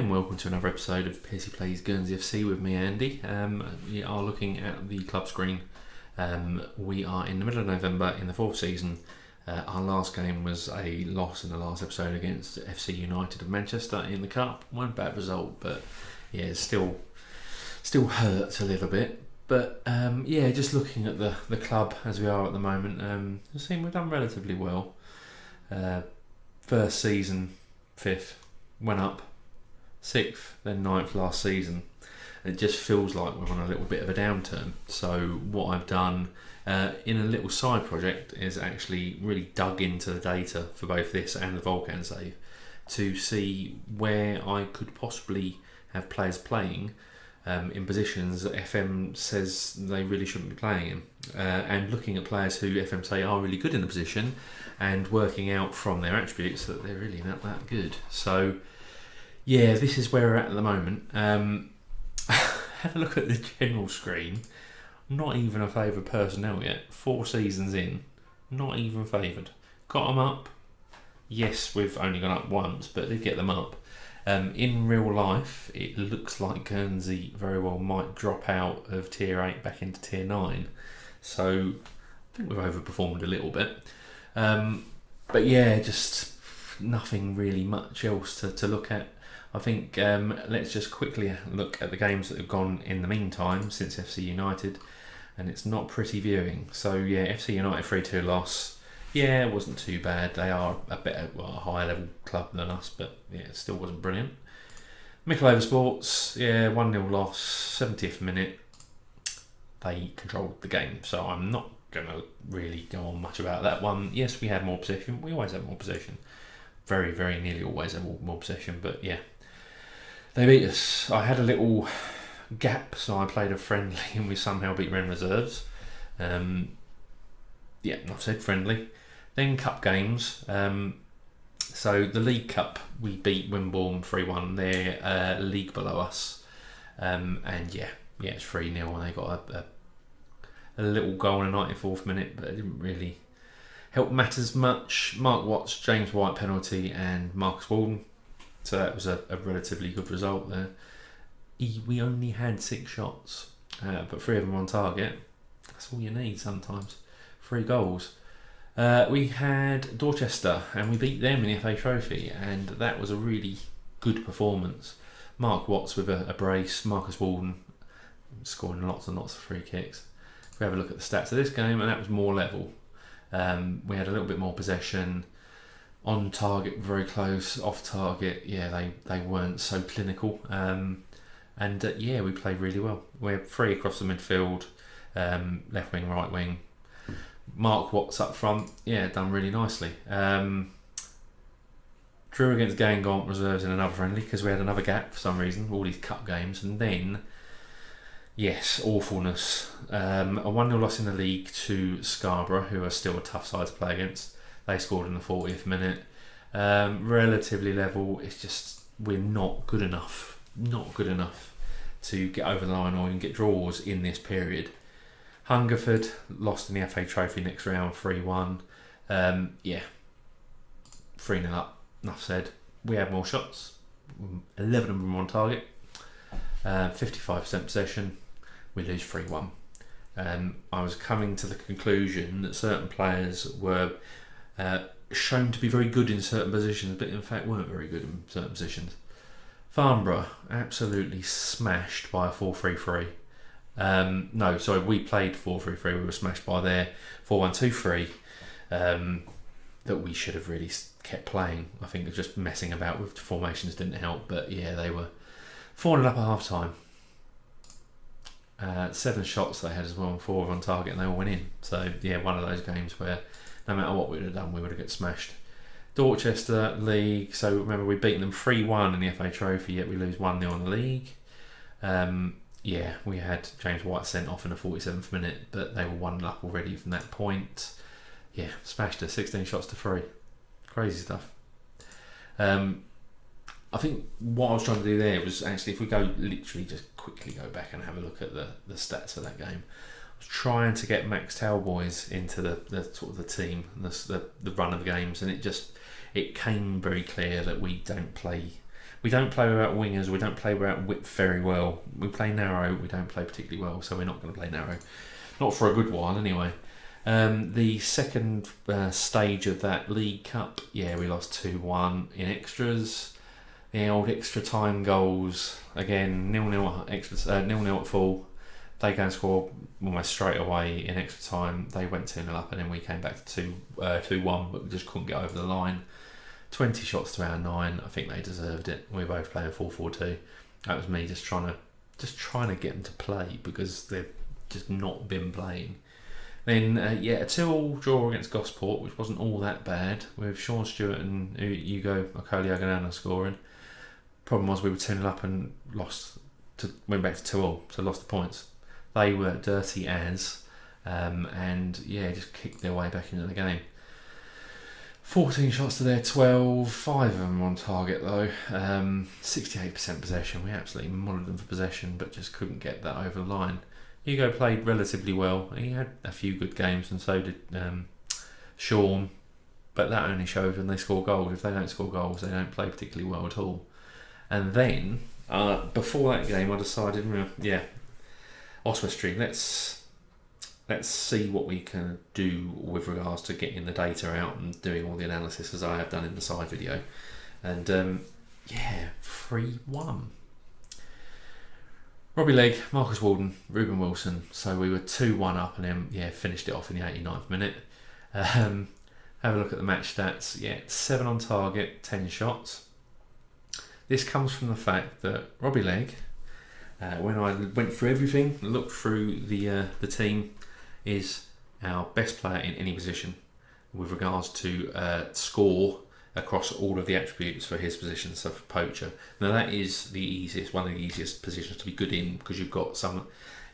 and welcome to another episode of Piercy Plays Guernsey FC with me, Andy. We are looking at the club screen. We are in the middle of November in the fourth season. Our last game was a loss in the last episode against FC United of Manchester in the Cup. One bad result, but yeah, it still hurts a little bit. But just looking at the club as we are at the moment, it seems we've done relatively well. First season, 5th, went up, 6th, then 9th last season. It just feels like we're on a little bit of a downturn. So what I've done in a little side project is actually really dug into the data for both this and the Volcan save to see where I could possibly have players playing in positions that FM says they really shouldn't be playing in, and looking at players who FM say are really good in the position and working out from their attributes that they're really not that good. So yeah, this is where we're at the moment. Have a look at the general screen. Not even a favoured personnel yet. 4 seasons in, not even favoured. Got them up. Yes, we've only gone up once, but did get them up. In real life, it looks like Guernsey very well might drop out of Tier 8 back into Tier 9. So I think we've overperformed a little bit. But yeah, just nothing really much else to look at. I think let's just quickly look at the games that have gone in the meantime since FC United, and it's not pretty viewing. So yeah, FC United 3-2 loss. Yeah, it wasn't too bad. They are a higher level club than us, but yeah, it still wasn't brilliant. MacLeod Sports, yeah, 1-0 loss, 70th minute. They controlled the game, so I'm not going to really go on much about that one. Yes, we had more possession. We always have more possession. Very, very nearly always have more possession, but yeah. They beat us. I had a little gap, so I played a friendly and we somehow beat Ren Reserves. I've said friendly. Then cup games. So the League Cup, we beat Wimborne 3-1. They're league below us. It's 3-0 and they got a little goal in the 94th minute, but it didn't really help matters much. Mark Watts, James White penalty and Marcus Walden. So that was a relatively good result there. We only had 6 shots, but 3 of them on target. That's all you need sometimes. 3 goals. We had Dorchester and we beat them in the FA Trophy, and that was a really good performance. Mark Watts with a brace, Marcus Walden scoring lots and lots of free kicks. If we have a look at the stats of this game, and that was more level. We had a little bit more possession. On target, very close. Off target, yeah, they weren't so clinical. We played really well. We had 3 across the midfield, left wing, right wing. Mark Watts up front, yeah, done really nicely. Drew against Guingamp Reserves in another friendly because we had another gap for some reason, all these cup games. And then, yes, awfulness. A 1-0 loss in the league to Scarborough, who are still a tough side to play against. They scored in the 40th minute. Relatively level. It's just we're not good enough. Not good enough to get over the line or even get draws in this period. Hungerford lost in the FA Trophy next round 3-1. 3-0 up. Enough said. We had more shots. 11 of them on target. 55% possession. We lose 3-1. I was coming to the conclusion that certain players were shown to be very good in certain positions, but in fact weren't very good in certain positions. Farnborough absolutely smashed by a 4-3-3. We played 4-3-3. We were smashed by their 4-1-2-3 that we should have really kept playing. I think just messing about with formations didn't help, but yeah, they were 4-0 up at half time. 7 shots they had as well, and 4 on target, and they all went in. So yeah, one of those games where no matter what we would have done, we would have got smashed. Dorchester League. So remember, we beat them 3-1 in the FA Trophy, yet we lose 1-0 in the league. We had James White sent off in the 47th minute, but they were 1-0 up already from that point. Yeah, smashed us, 16 shots to 3. Crazy stuff. I think what I was trying to do there was actually, if we go literally just quickly go back and have a look at the stats of that game, I was trying to get Max Talboys into the sort of the team, the run of games, and it came very clear that we don't play we don't play without wingers, we don't play without width very well. We play narrow, we don't play particularly well, so we're not going to play narrow. Not for a good while anyway. The second stage of that League Cup, we lost 2-1 in extras. The old extra time goals, again, 0-0 at full. They go and score almost straight away in extra time. They went 2-0 up and then we came back to 2-1, but we just couldn't get over the line. 20 shots to our 9. I think they deserved it. We were both playing 4-4-2. That was me just trying to get them to play because they've just not been playing. Then a 2-2 draw against Gosport, which wasn't all that bad, with Sean Stewart and Hugo Okoli-Oganana scoring. Problem was we were 2-0 up and went back to 2-2, so lost the points. They were dirty as, just kicked their way back into the game. 14 shots to their 12, 5 of them on target though. 68% possession. We absolutely mullered them for possession, but just couldn't get that over the line. Hugo played relatively well. He had a few good games, and so did Sean. But that only shows when they score goals. If they don't score goals, they don't play particularly well at all. And then before that game, I decided, Oswestry, let's see what we can do with regards to getting the data out and doing all the analysis as I have done in the side video. And 3-1. Robbie Legg, Marcus Walden, Ruben Wilson. So we were 2-1 up and then finished it off in the 89th minute. Have a look at the match stats. 7 on target, 10 shots. This comes from the fact that Robbie Legg, when I went through everything, looked through the team, is our best player in any position with regards to score across all of the attributes for his position, so for poacher. Now that is one of the easiest positions to be good in because you've got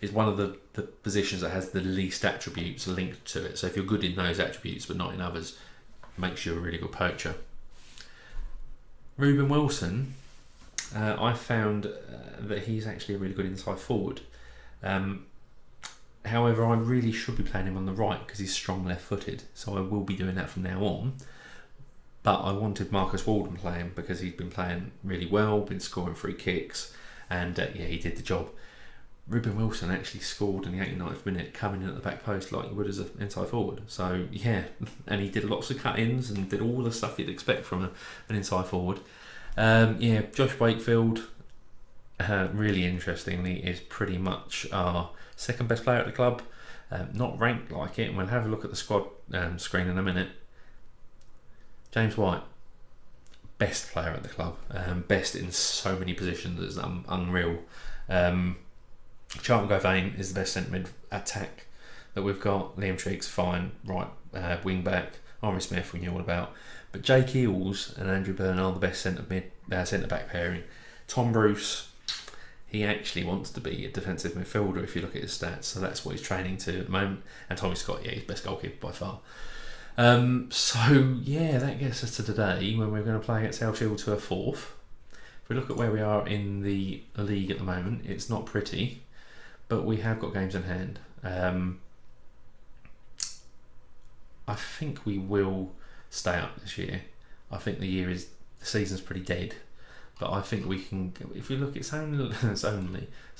it's one of the positions that has the least attributes linked to it. So if you're good in those attributes but not in others, makes you a really good poacher. Ruben Wilson, I found that he's actually a really good inside forward. However, I really should be playing him on the right because he's strong left-footed, so I will be doing that from now on. But I wanted Marcus Walden playing because he's been playing really well, been scoring free kicks, and he did the job. Ruben Wilson actually scored in the 89th minute, coming in at the back post like you would as an inside forward. So and he did lots of cut-ins and did all the stuff you'd expect from an inside forward. Josh Wakefield, really interestingly, is pretty much our second best player at the club. Not ranked like it, and we'll have a look at the squad screen in a minute. James White, best player at the club, best in so many positions, it's unreal. Charlton Gauvain is the best centre mid attack that we've got. Liam Triggs, fine, right wing back. Henry Smith, we knew all about. But Jake Eales and Andrew Byrne are the best centre back pairing. Tom Bruce, he actually wants to be a defensive midfielder if you look at his stats, so that's what he's training to at the moment. And Tommy Scott, he's best goalkeeper by far. That gets us to today when we're going to play against Elshield to a 4th. If we look at where we are in the league at the moment, it's not pretty, but we have got games in hand. I think we will stay up this year. I think the season's pretty dead, but I think we can. If you look, it's only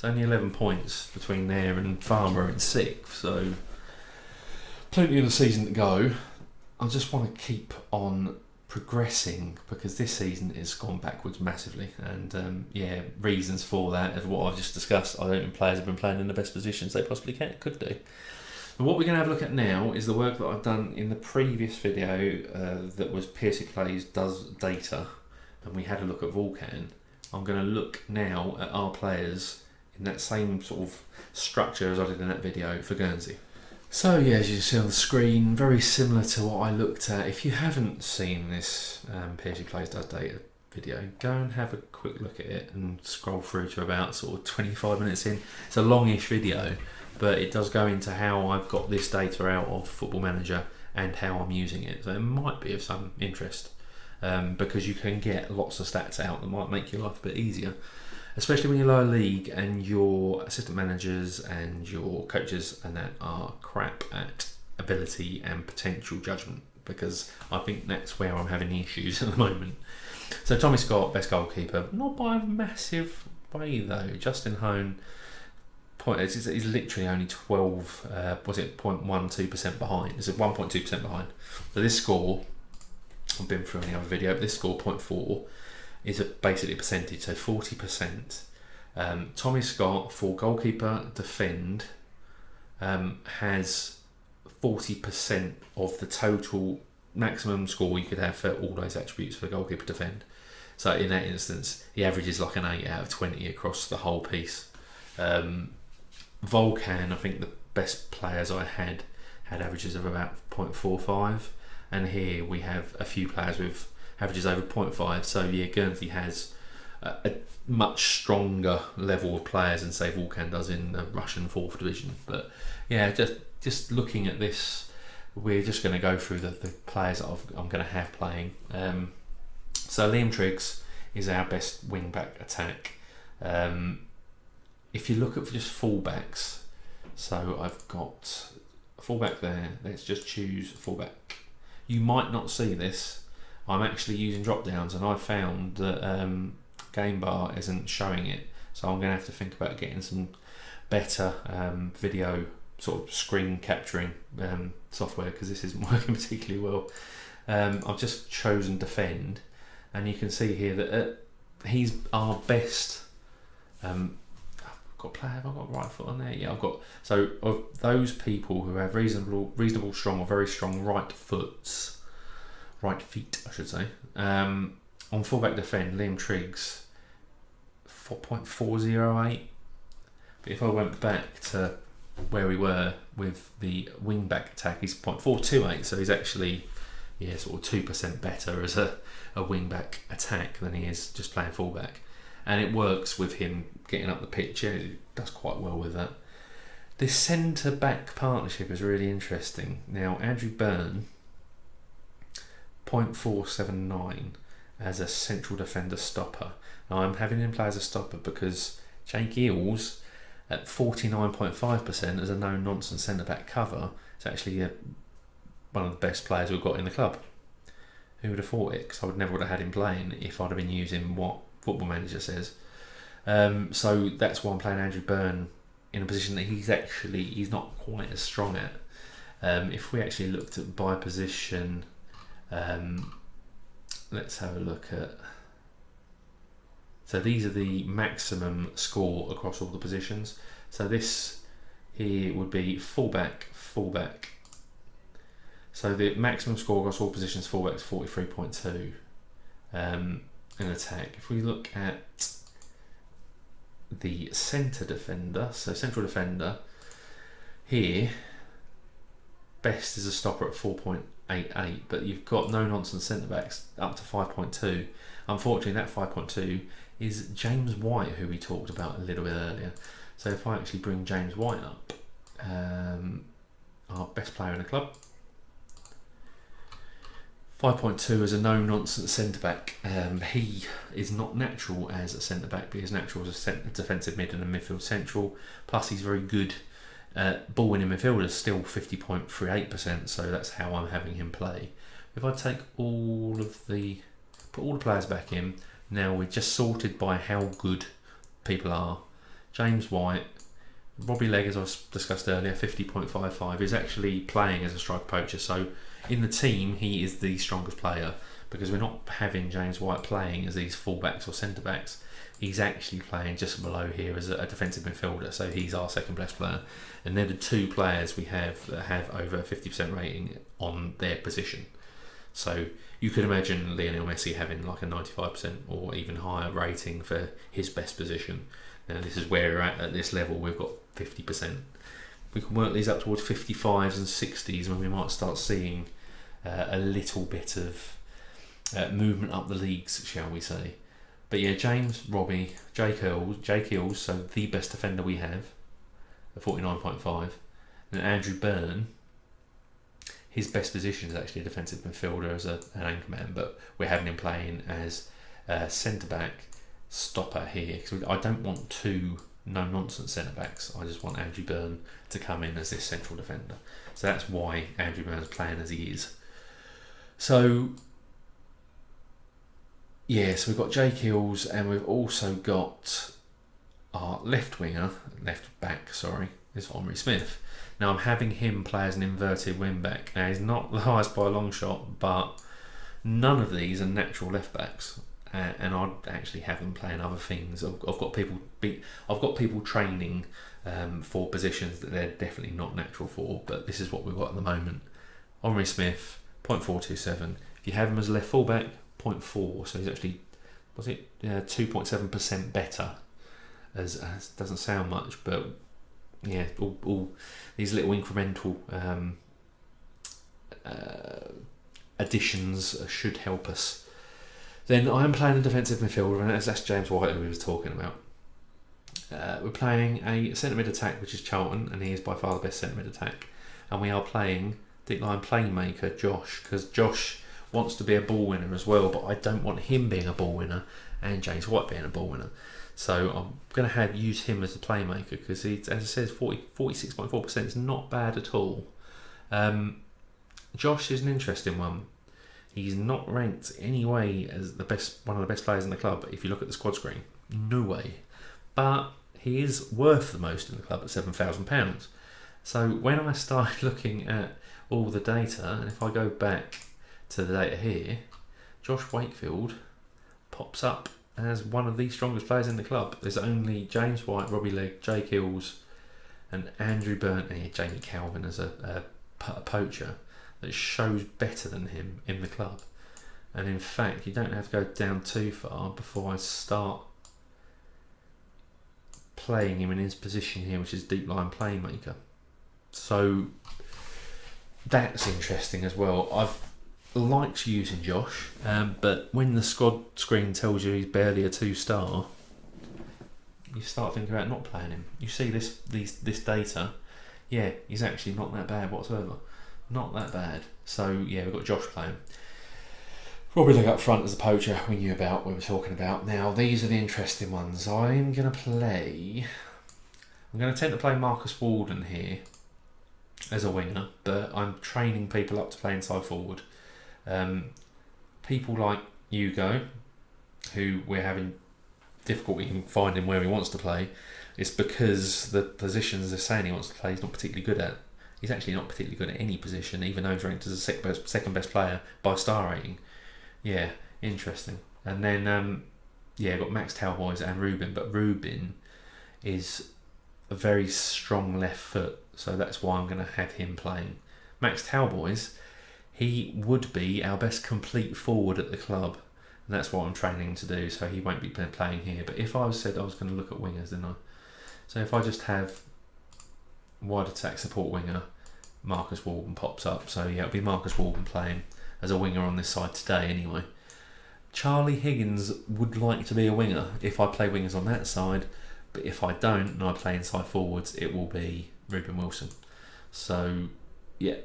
11 points between there and Farnborough in 6th, so plenty of the season to go. I just want to keep on progressing because this season has gone backwards massively, and reasons for that is what I've just discussed. I don't think players have been playing in the best positions they possibly could do. But what we're going to have a look at now is the work that I've done in the previous video that was Piercy Plays Does Data, and we had a look at Vulcan. I'm going to look now at our players in that same sort of structure as I did in that video for Guernsey. So as you see on the screen, very similar to what I looked at. If you haven't seen this Piercy Plays Does Data video, go and have a quick look at it and scroll through to about sort of 25 minutes in. It's a longish video, but it does go into how I've got this data out of Football Manager and how I'm using it. So it might be of some interest because you can get lots of stats out that might make your life a bit easier. Especially when you're lower league and your assistant managers and your coaches and that are crap at ability and potential judgment, because I think that's where I'm having the issues at the moment. So Tommy Scott, best goalkeeper, not by a massive way though. Justin Hone, is literally only 0.12% behind. It's 1.2% behind. So this score, I've been through in the other video, but this score 0.4 is basically a percentage, so 40%. Tommy Scott for goalkeeper defend has 40% of the total maximum score you could have for all those attributes for goalkeeper defend. So in that instance, he averages like an 8 out of 20 across the whole piece. Volcan, I think the best players I had averages of about 0.45, and here we have a few players with averages over 0.5. So yeah, Guernsey has a much stronger level of players than say Volcan does in the Russian 4th division. But yeah, just looking at this, we're just going to go through the players that I'm going to have playing. So Liam Triggs is our best wing back attack. If you look at just fullbacks, so I've got a fullback there. Let's just choose fullback. You might not see this. I'm actually using drop downs, and I found that Game Bar isn't showing it. So I'm going to have to think about getting some better video sort of screen capturing software, because this isn't working particularly well. I've just chosen defend, and you can see here that he's our best. Have I got right foot on there? Yeah, I've got. So of those people who have reasonable strong or very strong right feet, I should say. On fullback defend, Liam Triggs 4.408. But if I went back to where we were with the wing back attack, he's 0.428. So he's actually sort of 2% better as a wing back attack than he is just playing fullback. And it works with him getting up the pitch. Yeah, he does quite well with that. This centre-back partnership is really interesting. Now, Andrew Byrne, 0.479 as a central defender stopper. Now, I'm having him play as a stopper because Jake Eales, at 49.5% as a no-nonsense centre-back cover, is actually one of the best players we've got in the club. Who would have thought it? Because I never would have had him playing if I'd have been using what Football Manager says. So that's why I'm playing Andrew Byrne in a position that he's not quite as strong at. If we actually looked at by position, let's have a look at. So these are the maximum score across all the positions. So this here would be fullback. So the maximum score across all positions fullback is 43.2. In attack. If we look at the centre defender, so central defender, here, best is a stopper at 4.88, but you've got no nonsense centre backs up to 5.2. Unfortunately, that 5.2 is James White, who we talked about a little bit earlier. So if I actually bring James White up, our best player in the club, 5.2 as a no-nonsense centre-back. He is not natural as a centre-back, but he's natural as a defensive mid and a midfield central. Plus, he's very good ball-winning midfielders, still 50.38%, so that's how I'm having him play. If I take put all the players back in, now we're just sorted by how good people are. James White, Robbie Legg, as I discussed earlier, 50.55, is actually playing as a striker poacher, so in the team, he is the strongest player because we're not having James White playing as these fullbacks or centre backs. He's actually playing just below here as a defensive midfielder, so he's our second best player. And they're the two players we have that have over 50% rating on their position. So you could imagine Lionel Messi having like a 95% or even higher rating for his best position. Now this is where we're at this level. We've got 50%. We can work these up towards 55s and 60s when we might start seeing a little bit of movement up the leagues, shall we say. But yeah, James, Robbie, Jake Eales, so the best defender we have, at 49.5. And Andrew Byrne, his best position is actually a defensive midfielder as an anchor man, but we're having him playing as a centre-back stopper here. Because I don't want two no-nonsense centre-backs. I just want Andrew Byrne to come in as this central defender. So that's why Andrew Byrne's playing as he is. So we've got Jake Hills, and we've also got our left back, is Omri Smith. Now I'm having him play as an inverted wing back. Now he's not the highest by a long shot, but none of these are natural left backs, and I'd actually have them playing other things. I've got people training for positions that they're definitely not natural for, but this is what we've got at the moment. Omri Smith, 0.427. If you have him as a left fullback, 0.4. So he's actually 2.7% better. As doesn't sound much, but yeah, all these little incremental additions should help us. Then I'm playing a defensive midfielder, and that's James White, who we was talking about. We're playing a centre mid attack, which is Charlton, and he is by far the best centre mid attack. And we are playing deep line playmaker Josh, because Josh wants to be a ball winner as well, but I don't want him being a ball winner and James White being a ball winner. So I'm going to use him as a playmaker, because he, as it says, 46.4% is not bad at all. Josh is an interesting one. He's not ranked anyway as one of the best players in the club. If you look at the squad screen, no way. But he is worth the most in the club at £7,000. So when I started looking at all the data, and if I go back to the data here, Josh Wakefield pops up as one of the strongest players in the club. There's only James White, Robbie Legg, Jake Hills, and Andrew Burnt, and Jamie Calvin as a poacher that shows better than him in the club. And in fact, you don't have to go down too far before I start playing him in his position here, which is deep line playmaker. So that's interesting as well. I've liked using Josh, but when the squad screen tells you he's barely a 2-star, you start thinking about not playing him. You see this data, yeah, he's actually not that bad whatsoever. Not that bad. So yeah, we've got Josh playing. Robbie Legg up front as a poacher, we knew about, we were talking about. Now these are the interesting ones. I'm going to tend to play Marcus Walden here as a winger, but I'm training people up to play inside forward. People like Hugo, who we're having difficulty in finding where he wants to play, it's because the positions they're saying he wants to play he's not particularly good at. He's actually not particularly good at any position, even though he's ranked as a second best player by star rating. Yeah, interesting. And then got Max Talboys and Ruben, but Ruben is a very strong left foot, so that's why I'm going to have him playing. Max Talboys, he would be our best complete forward at the club, and that's what I'm training to do, so he won't be playing here. But if I said I was going to look at wingers, didn't I? So if I just have wide attack support winger, Marcus Walden pops up. So yeah, it'll be Marcus Walden playing as a winger on this side today anyway. Charlie Higgins would like to be a winger if I play wingers on that side, but if I don't and I play inside forwards, it will be Ruben Wilson. So yeah,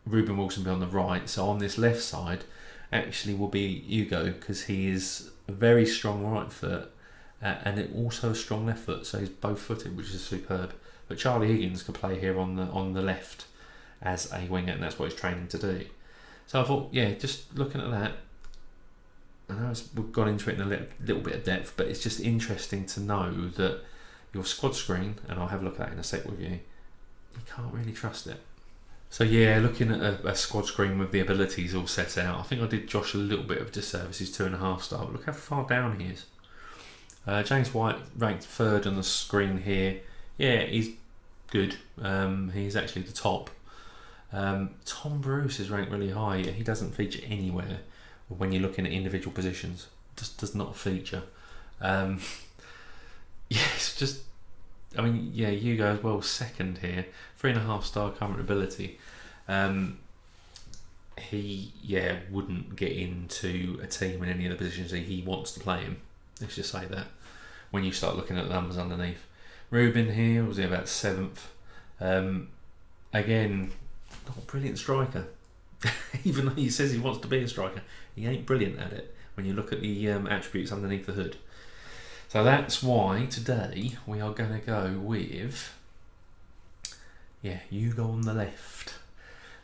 Ruben Wilson will be on the right. So on this left side actually will be Hugo, because he is a very strong right foot and also a strong left foot, so he's both footed, which is superb. But Charlie Higgins can play here on the left as a winger, and that's what he's training to do. So I thought, yeah, just looking at that, I know we've gone into it in a little bit of depth, but it's just interesting to know that your squad screen, and I'll have a look at that in a sec with you, you can't really trust it. So yeah, looking at a squad screen with the abilities all set out, I think I did Josh a little bit of disservice. He's 2.5 star, but look how far down he is. James White ranked 3rd on the screen here. Yeah, he's good. He's actually the top. Tom Bruce is ranked really high. He doesn't feature anywhere when you're looking at individual positions. Just does not feature. It's just, I mean, yeah, Hugo as well, 2nd here, 3.5 star current ability. He wouldn't get into a team in any of the positions that he wants to play in. Let's just say that when you start looking at the numbers underneath. Ruben here was about 7th. Again, not a brilliant striker. Even though he says he wants to be a striker, he ain't brilliant at it when you look at the attributes underneath the hood. So that's why today we are going to go with Hugo on the left.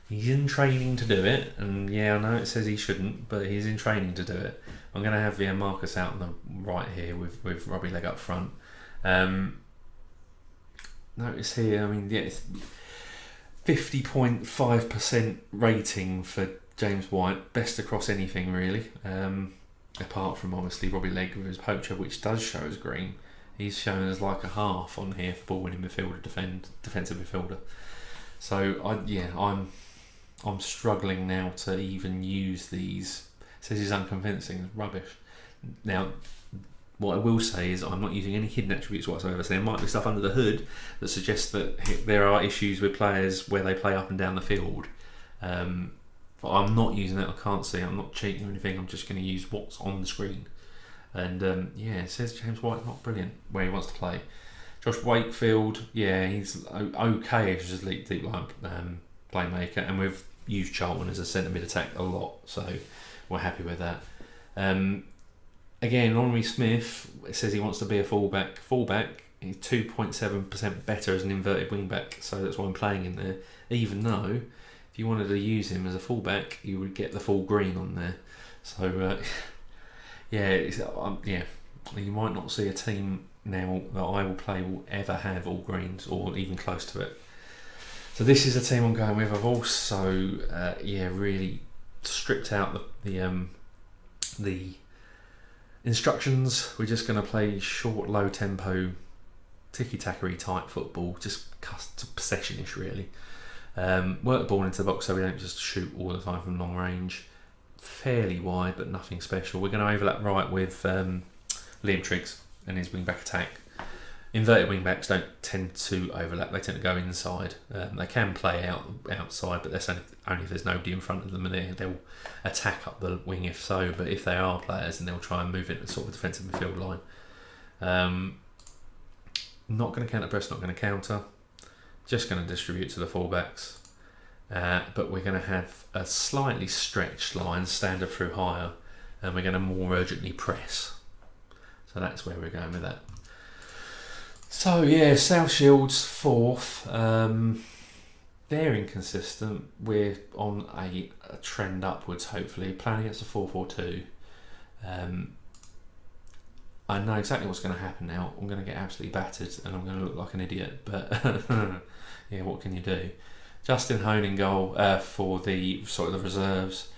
He's in training to do it, and yeah, I know it says he shouldn't, but he's in training to do it. I'm going to have Marcus out on the right here with Robbie Legg up front. Notice here, I mean, yeah, 50.5% rating for James White, best across anything really, apart from obviously Robbie Legg with his poacher, which does show as green. He's shown as like a half on here for ball winning midfielder, defensive midfielder. So I'm struggling now to even use these. It says he's unconvincing, rubbish. Now, what I will say is I'm not using any hidden attributes whatsoever. So there might be stuff under the hood that suggests that there are issues with players where they play up and down the field. But I'm not using that. I can't see. I'm not cheating or anything. I'm just going to use what's on the screen. And it says James White not brilliant where he wants to play. Josh Wakefield, yeah, he's okay as a deep line playmaker, and we've used Charlton as a centre mid attack a lot, so we're happy with that. Again, Lonnie Smith, it says he wants to be a fullback. He's 2.7% better as an inverted wingback, so that's why I'm playing in there. Even though, if you wanted to use him as a fullback, you would get the full green on there. So, you might not see a team now that I will play will ever have all greens or even close to it. So this is the team I'm going with. I've also, really stripped out the instructions. We're just going to play short, low tempo, ticky-tacky type football, just possession-ish really. Work the ball into the box so we don't just shoot all the time from long range. Fairly wide, but nothing special. We're going to overlap right with Liam Triggs and his wing-back attack. Inverted wing-backs don't tend to overlap, they tend to go inside. They can play outside, but that's only if there's nobody in front of them, and they'll attack up the wing if so, but if they are players, then they'll try and move into sort of defensive midfield line. Not going to counter press, not going to counter. Just going to distribute to the fullbacks. But we're going to have a slightly stretched line, standard through higher, and we're going to more urgently press. So that's where we're going with that. So yeah, South Shields 4th. They're inconsistent. We're on a trend upwards, hopefully. Playing against a 4-4-2. I know exactly what's going to happen now. I'm going to get absolutely battered and I'm going to look like an idiot. But yeah, what can you do? Justin Hone in goal for the sort of the reserves.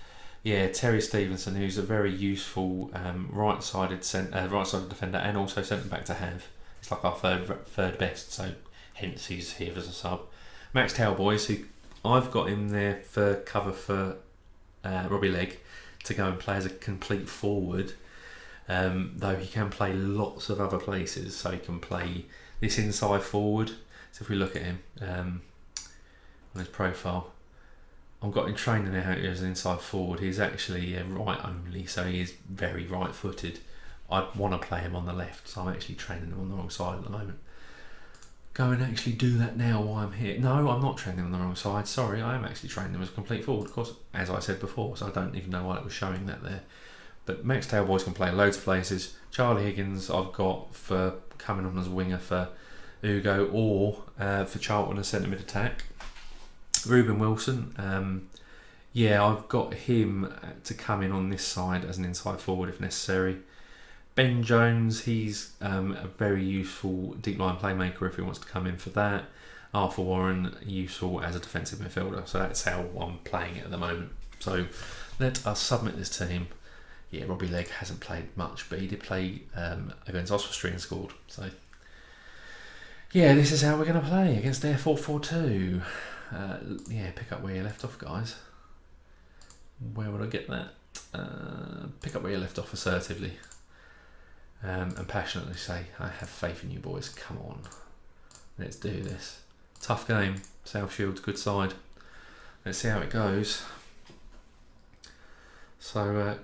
Yeah, Terry Stevenson, who's a very useful right-sided defender and also centre back to have. It's like our third best, so hence he's here as a sub. Max Talboys, who I've got him there for cover for Robbie Legg to go and play as a complete forward. Though he can play lots of other places, so he can play this inside forward. So if we look at him on his profile, I've got him training out as an inside forward. He's actually right only, so he is very right footed. I want to play him on the left, so I'm actually training him on the wrong side at the moment. Go and actually do that now while I'm here. No, I'm not training him on the wrong side. Sorry, I am actually training him as a complete forward, of course, as I said before, so I don't even know why it was showing that there. But Max Tailboys can play loads of places. Charlie Higgins I've got for coming on as a winger for Ugo or for Charlton as centre mid attack. Ruben Wilson, I've got him to come in on this side as an inside forward if necessary. Ben Jones, he's a very useful deep line playmaker if he wants to come in for that. Arthur Warren, useful as a defensive midfielder. So that's how I'm playing it at the moment. So let us submit this team. Yeah, Robbie Legg hasn't played much, but he did play against Oswestry and scored. So yeah, this is how we're going to play against their 4-4-2. Pick up where you left off, guys. Where would I get that? Pick up where you left off assertively. And passionately say, I have faith in you boys, come on, let's do this. Tough game, South Shields, good side. Let's see how it goes. So,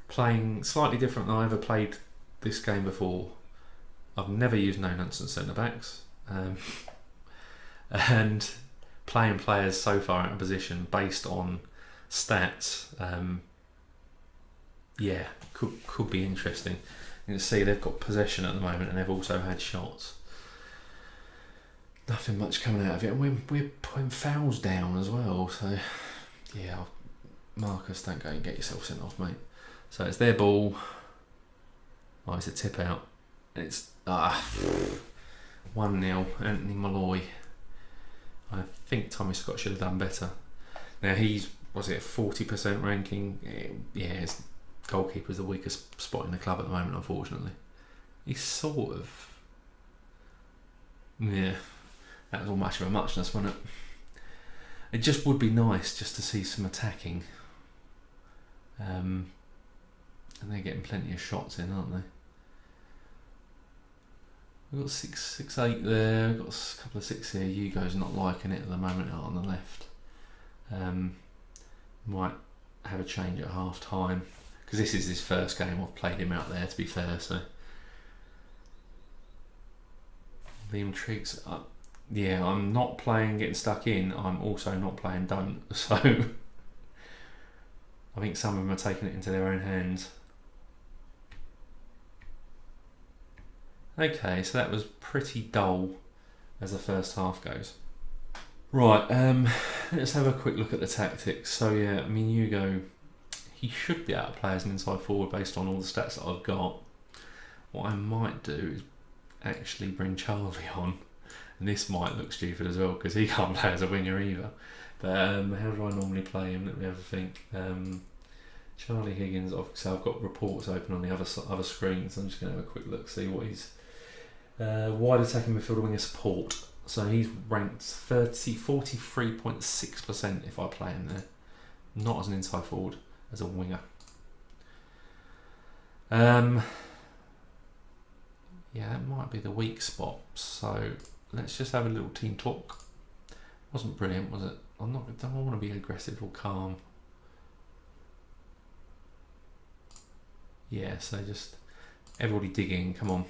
playing slightly different than I ever played this game before. I've never used no-nonsense centre-backs. And playing players so far out of position based on stats, could be interesting. You can see they've got possession at the moment and they've also had shots. nothing much coming out of it. And we're putting fouls down as well. So, yeah, Marcus, don't go and get yourself sent off, mate. So it's their ball. Oh, it's a tip out. It's 1-0, Anthony Malloy. I think Tommy Scott should have done better. Now he's, was it a 40% ranking? Yeah, his goalkeeper's the weakest spot in the club at the moment, unfortunately. He's sort of... Yeah, that was all much of a muchness, wasn't it? It just would be nice just to see some attacking. And they're getting plenty of shots in, aren't they? We've got 6-8 there, we've got a couple of 6 here. Hugo's not liking it at the moment out on the left. Might have a change at half time, because this is his first game. I've played him out there, to be fair, so Liam Triggs, yeah, I'm not playing getting stuck in, I'm also not playing don't, so I think some of them are taking it into their own hands. Okay, so that was pretty dull as the first half goes. Right, let's have a quick look at the tactics. So yeah, I mean, Hugo, he should be able to play as an inside forward based on all the stats that I've got. What I might do is actually bring Charlie on, and this might look stupid as well because he can't play as a winger either. But how do I normally play him? Let me have a think. Charlie Higgins, so I've got reports open on the other screens. I'm just going to have a quick look, see what he's wide attacking midfielder winger support. So he's ranked 43.6% if I play him there, not as an inside forward, as a winger. Yeah, that might be the weak spot. So let's just have a little team talk. Wasn't brilliant, was it? I don't want to be aggressive or calm. Yeah, so just everybody dig in. Come on,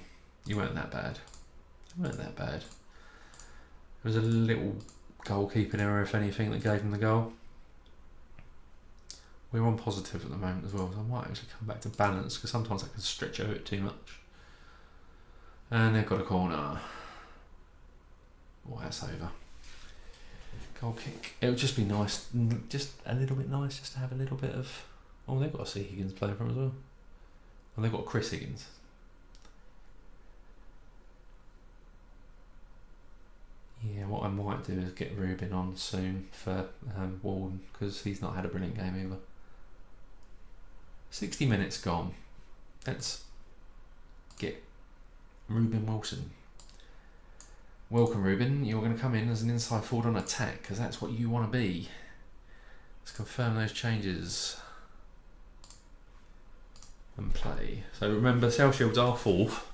you weren't that bad. You weren't that bad. There was a little goalkeeping error, if anything, that gave him the goal. We're on positive at the moment as well, so I might actually come back to balance, because sometimes I can stretch over it too much. And they've got a corner. Oh, that's over. Goal kick. It would just be nice, just a little bit nice, just to have a little bit of... Oh, they've got a C. Higgins playing for them as well. And they've got Chris Higgins. Yeah, what I might do is get Ruben on soon for Walden, because he's not had a brilliant game either. 60 minutes gone. Let's get Ruben Wilson. Welcome, Ruben. You're going to come in as an inside forward on attack, because that's what you want to be. Let's confirm those changes. And play. So remember, South Shields are fourth.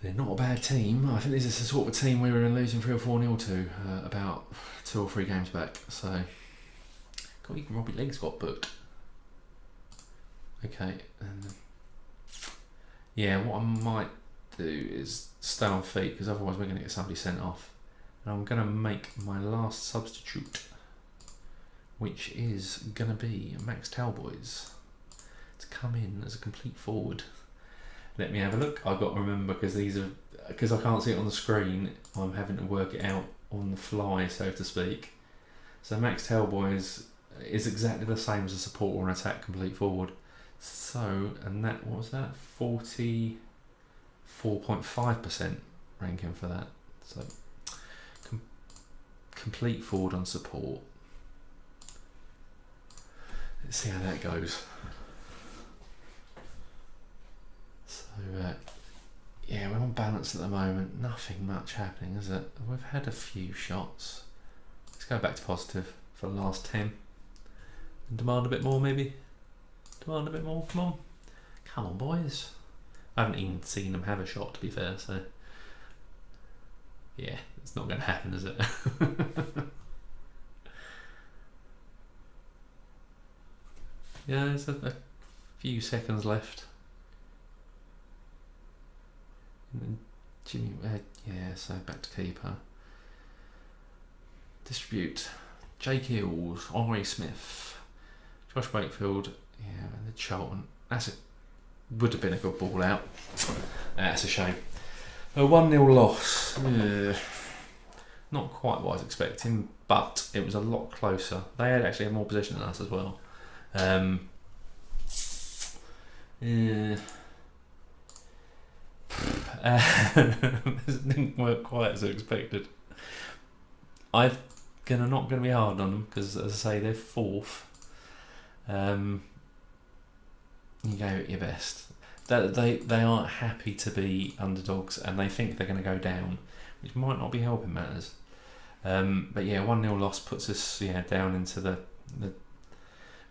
They're not a bad team. I think this is the sort of team we were losing 3 or 4-0 to about 2 or 3 games back. So, God, even Robbie Legs got booked. Okay, and yeah, what I might do is stay on feet, because otherwise we're going to get somebody sent off. And I'm going to make my last substitute, which is going to be Max Talboys, to come in as a complete forward. Let me have a look. I've got to remember, because I can't see it on the screen, I'm having to work it out on the fly, so to speak. So Max Talboys is exactly the same as a support or an attack complete forward. So, and that, what was that? 44.5% ranking for that. So complete forward on support. Let's see how that goes. So, yeah, we're on balance at the moment. Nothing much happening, is it? We've had a few shots. Let's go back to positive for the last 10. And demand a bit more, maybe? Demand a bit more? Come on. Come on, boys. I haven't even seen them have a shot, to be fair, so... Yeah, it's not going to happen, is it? Yeah, there's a few seconds left. Jimmy, yeah, so back to keeper. Distribute. Jake Hills, Henri Smith, Josh Wakefield, yeah, and the Charlton. Would have been a good ball out. That's a shame. A 1-0 loss. Not quite what I was expecting, but it was a lot closer. They had actually had more possession than us as well. This didn't work quite as I expected. I'm not going to be hard on them because, as I say, they're fourth. You gave it your best. They aren't happy to be underdogs and they think they're going to go down, which might not be helping matters. But yeah, 1-0 loss puts us down into the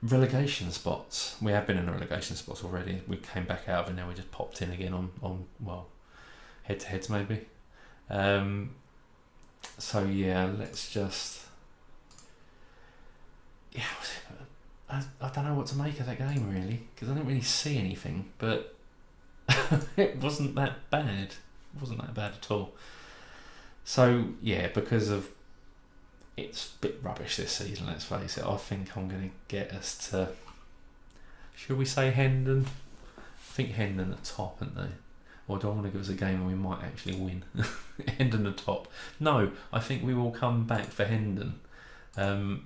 relegation spots. We have been in the relegation spots already. We came back out of it, now we just popped in again on head to heads maybe. So yeah, let's just I don't know what to make of that game really, because I didn't really see anything, but it wasn't that bad. It wasn't that bad at all. So yeah, because of it's a bit rubbish this season, let's face it, I think I'm going to get us to, should we say Hendon? I think Hendon at top, aren't they? Or do I want to give us a game where we might actually win? Hendon at top. No, I think we will come back for Hendon. Hendon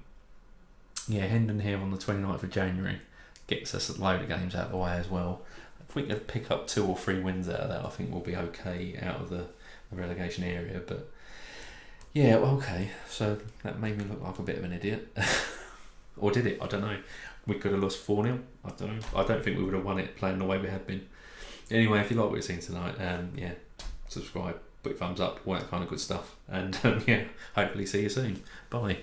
here on the 29th of January gets us a load of games out of the way as well. If we could pick up 2 or 3 wins out of that, I think we'll be okay out of the relegation area. But yeah, okay, so that made me look like a bit of an idiot. Or did it? I don't know. We could have lost 4-0. I don't know. I don't think we would have won it playing the way we had been. Anyway, if you like what you've seen tonight, subscribe, put your thumbs up, all that kind of good stuff. And hopefully see you soon. Bye.